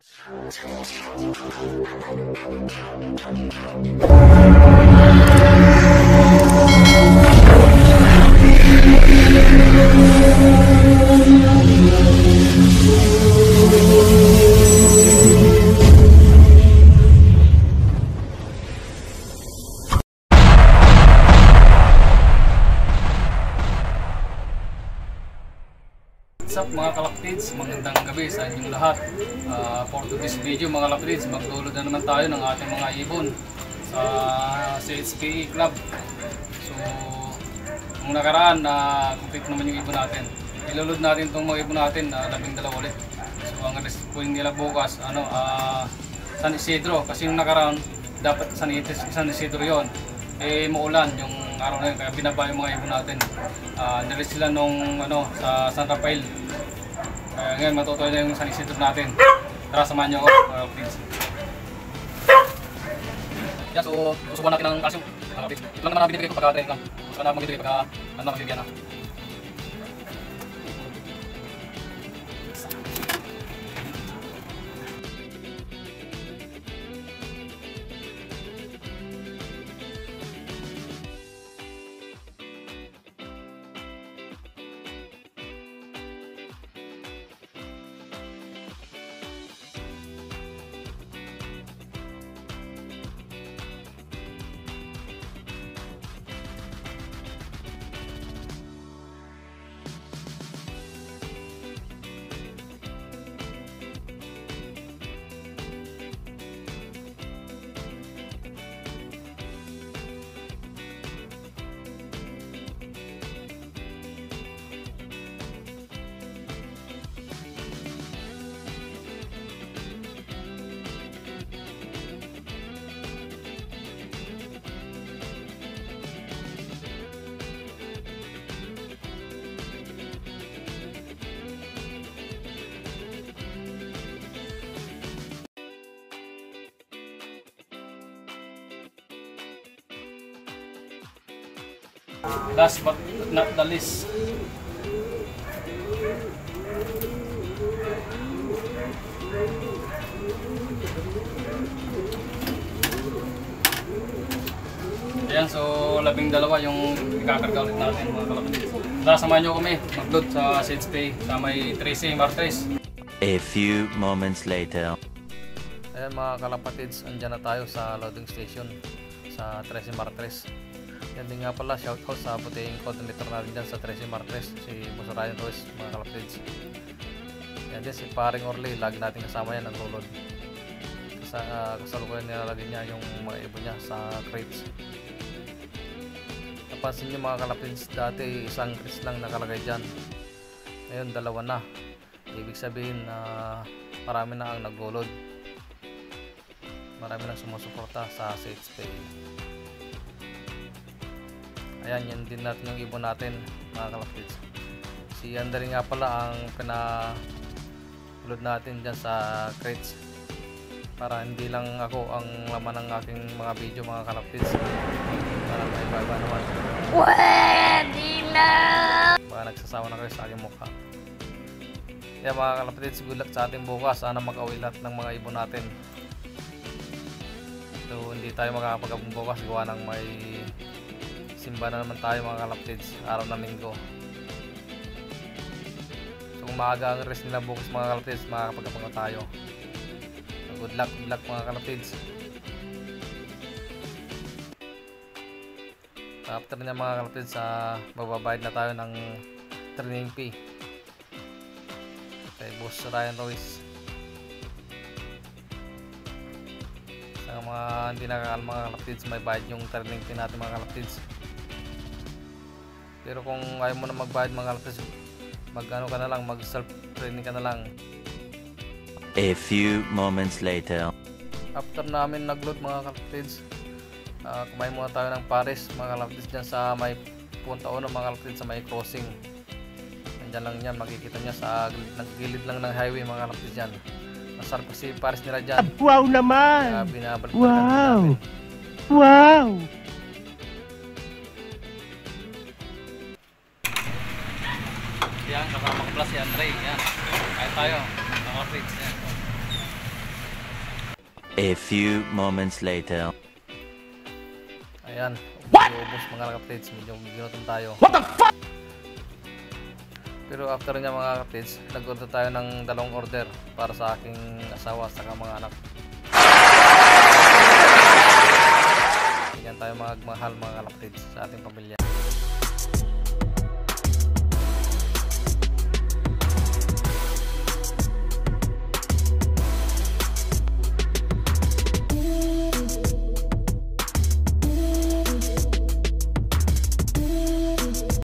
What's up mga kalapatids, magandang gabi sa inyong lahat. For today's video mga kalapatids, magdulod na naman tayo ng ating mga ibon sa CHPE Club. So, nung nakaraan complete naman yung ibon natin. Ilulod natin itong mga ibon natin na 12 ulit. So, ang respuin nila bukas, San Isidro. Kasi yung nakaraan, dapat San Isidro yun. Maulan yung araw na yun, kaya binaba yung mga ibon natin. Nalis sila nung sa San Rafael. Ngayon matutuloy na yung San Isidro natin. Tara, samahan nyo ako, please. Yan, so susubukan natin ng calcium. Ito lang naman ang binibigay ko pagka-training lang. Gusto na magbibigay pagka magbibigyan na. Last but not the least, ayan, so 12 yung ikakarga ulit natin mga kalapatids. Tara, samahan nyo kami mag-load sa CHPE sa may 13 Martres. A few moments later. Ayan mga kalapatids, andyan na tayo sa loading station sa 13 Martres. Yan din nga pala, shoutout sa puting coordinator natin dyan sa 13 Martres, si Boss Ryan Royce mga kalapatids. Yan din si Paring Orly, lagi natin kasama yan ng lulod. Kasalukuyan nilalagay niya yung mga ibon niya sa crates. Napansin niyo mga kalapatids, dati isang crates lang nakalagay dyan, ngayon 2 na. Ibig sabihin na marami na ang naglulod, marami na sumusuporta sa CHPE. Ayan, yan din natin yung ibon natin mga kalapatids. Si Andre nga pala ang pinulod natin dyan sa crates, para hindi lang ako ang laman ng aking mga video mga kalapatids, para may iba-iba naman. Pwede na! Baka nagsasawa na kayo sa aking mukha. Kaya mga kalapatids, good luck sa ating bukas. Sana mag-away lahat ng mga ibon natin. So hindi tayo makakapag-abong bukas, gawa ng may simba na naman tayo mga kalapatids, araw ng linggo. So kung maaga ang rest nila bukas mga kalapatids, makakapag-abang tayo. So, good luck mga kalapatids. After niya mga kalapatids, magbabayad na tayo ng training fee kay Boss Ryan Royce. Sa mga hindi nakakal mga kalapatids, may bayad yung training fee natin mga kalapatids. Pero kung ayaw mo na magbayad mga kalapatids, mag-ano ka na lang, mag-self training ka na lang. A few moments later. After namin nag-load mga kalapatids, kumain muna tayo ng pares mga kalapatids dyan sa may punta uno mga kalapatids, sa may crossing. Nandyan lang yan, makikita nyo sa gilid lang ng highway mga kalapatids dyan. Masarap kasi pares nila dyan. Wow naman! Wow! Wow! Yan, kasama ko pala si Andre. Yan, kahit tayo mga kalapatids. Yan. A few moments later. Ayan. Medyo ubos mga kapatids. Medyo ginutom tayo. What the fuck? Pero after niya mga kapatids, nag-order tayo ng 2 order para sa aking asawa at mga anak. Ganyan tayo magmahal mga kapatids sa ating pamilya.